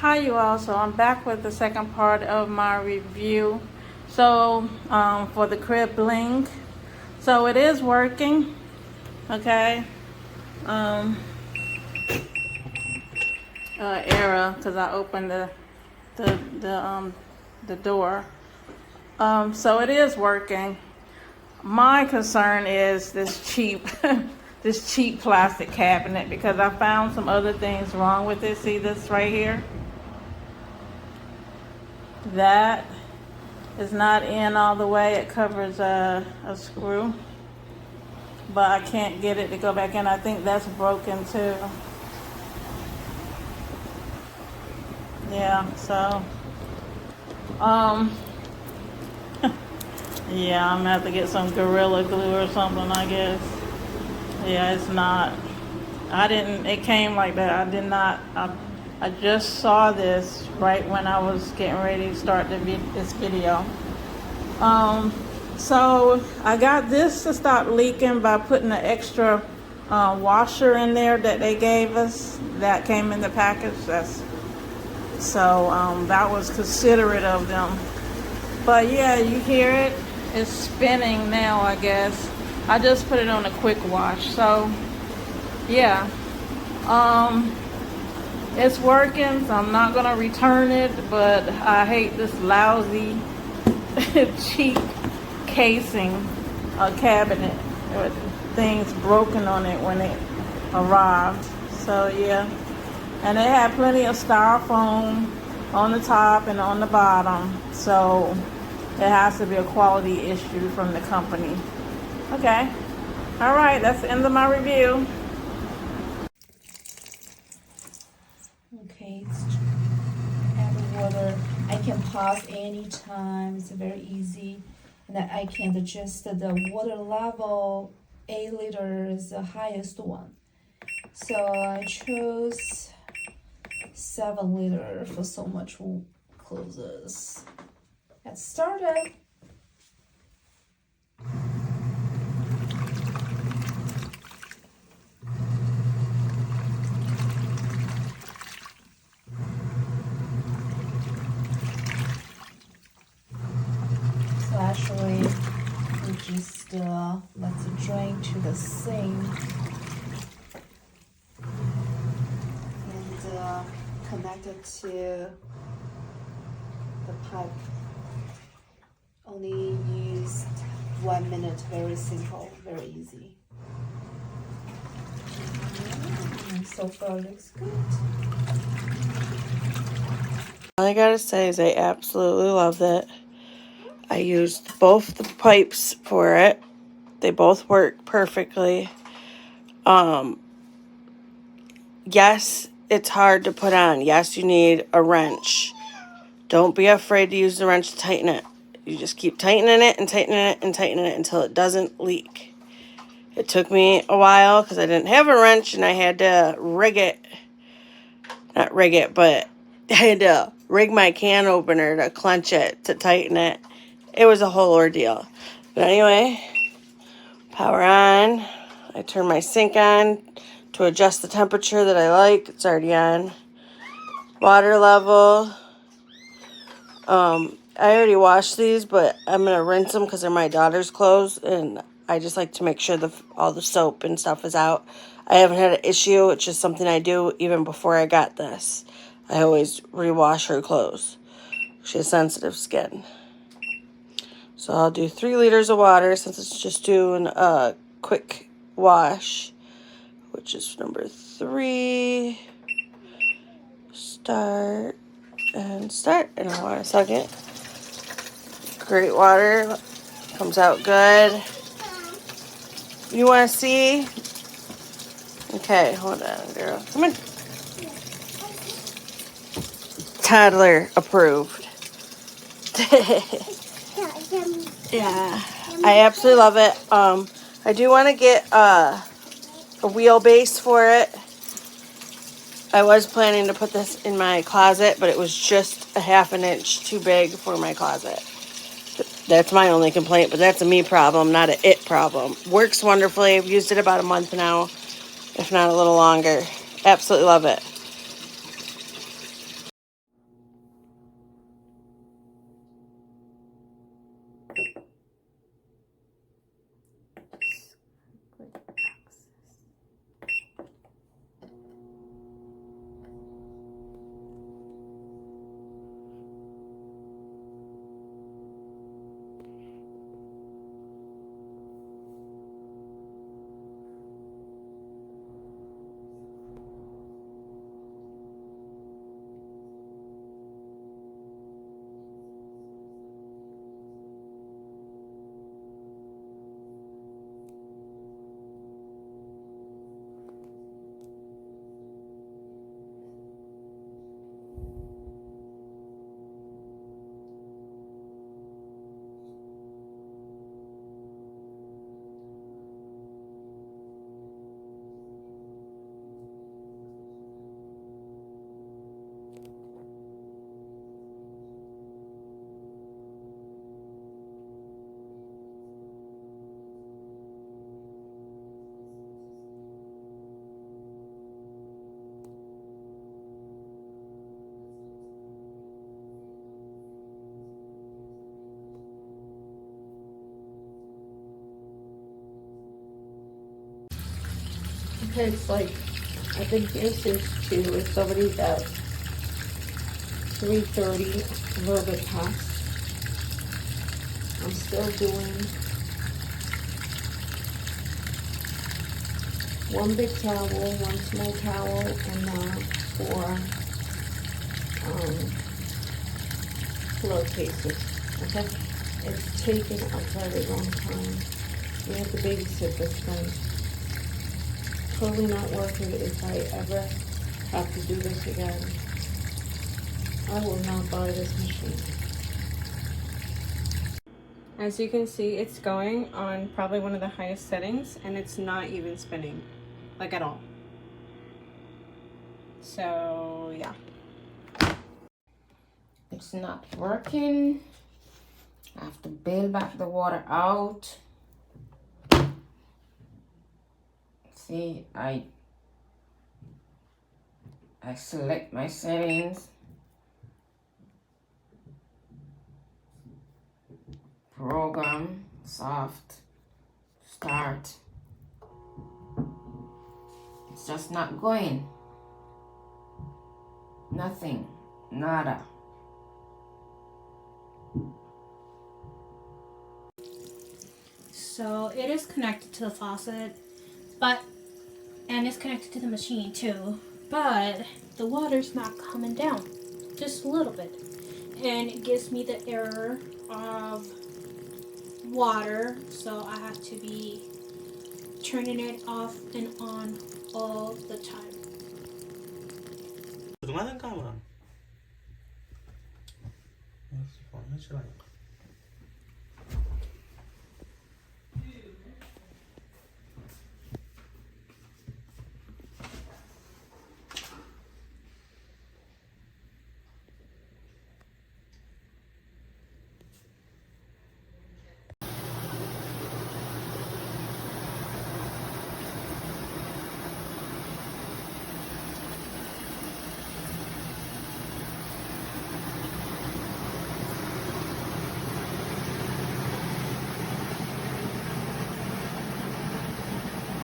Hi you all, so I'm back with the second part of my review. So for the Krib Bling, so it is working, okay. Error because I opened the door. So it is working. My concern is this cheap this cheap plastic cabinet, because I found some other things wrong with it. See this right here? That is not in all the way. It covers a screw, but I can't get it to go back in. I think that's broken too. Yeah, so yeah, I'm gonna have to get some Gorilla Glue or something, I guess. Yeah, it's not. It came like that. I did not. I just saw this right when I was getting ready to start this video. So I got this to stop leaking by putting an extra washer in there that they gave us. That came in the package. That was considerate of them. But yeah, you hear it. It's spinning now, I guess. I just put it on a quick wash. So yeah. It's working, so I'm not gonna return it, but I hate this lousy cheap casing cabinet with things broken on it when it arrived. So yeah, and it had plenty of styrofoam on the top and on the bottom, so it has to be a quality issue from the company. Okay, all right, that's the end of my review. Okay, add the water. I can pause anytime. It's very easy, and I can adjust the water level. 8 liters is the highest one, so I chose 7 liter for so much clothes. Let's start it. So actually, we just let it drain to the sink and connect it to the pipe. Only used 1 minute. Very simple, very easy. So far looks good. All I gotta say is I absolutely love it. I used both the pipes for it. They both work perfectly. Yes, it's hard to put on. Yes, you need a wrench. Don't be afraid to use the wrench to tighten it. You just keep tightening it and tightening it and tightening it until it doesn't leak. It took me a while because I didn't have a wrench and I had to not rig it, but I had to rig my can opener to clench it, to tighten it. It was a whole ordeal. But anyway, power on. I turn my sink on to adjust the temperature that I like. It's already on. Water level. I already washed these, but I'm going to rinse them because they're my daughter's clothes, and I just like to make sure all the soap and stuff is out. I haven't had an issue. It's just something I do even before I got this. I always rewash her clothes. She has sensitive skin. So I'll do 3 liters of water since it's just doing a quick wash, which is number 3. Start. And hold on a second. Great water. Comes out good. You want to see? Okay, hold on, girl. Come on. Toddler approved. Yeah, I absolutely love it. I do want to get a wheelbase for it. I was planning to put this in my closet, but it was just a 1/2 inch too big for my closet. That's my only complaint, but that's a me problem, not an it problem. Works wonderfully. I've used it about a month now, if not a little longer. Absolutely love it. Good access. Okay, it's like, I've been here since 2. It's already about 3:30, a little bit past. I'm still doing one big towel, one small towel, and 4 pillowcases. Okay? It's taken a very long time. We have to babysit this thing. Totally not worth it if I ever have to do this again. I will not buy this machine. As you can see, it's going on probably one of the highest settings, and it's not even spinning, like at all. So yeah. It's not working. I have to bail back the water out. See, I select my settings. Program, soft, start. It's just not going. Nothing, nada. So it is connected to the faucet, and it's connected to the machine too, but the water's not coming down, just a little bit. And it gives me the error of water, so I have to be turning it off and on all the time. 그동안은 까만. What you like?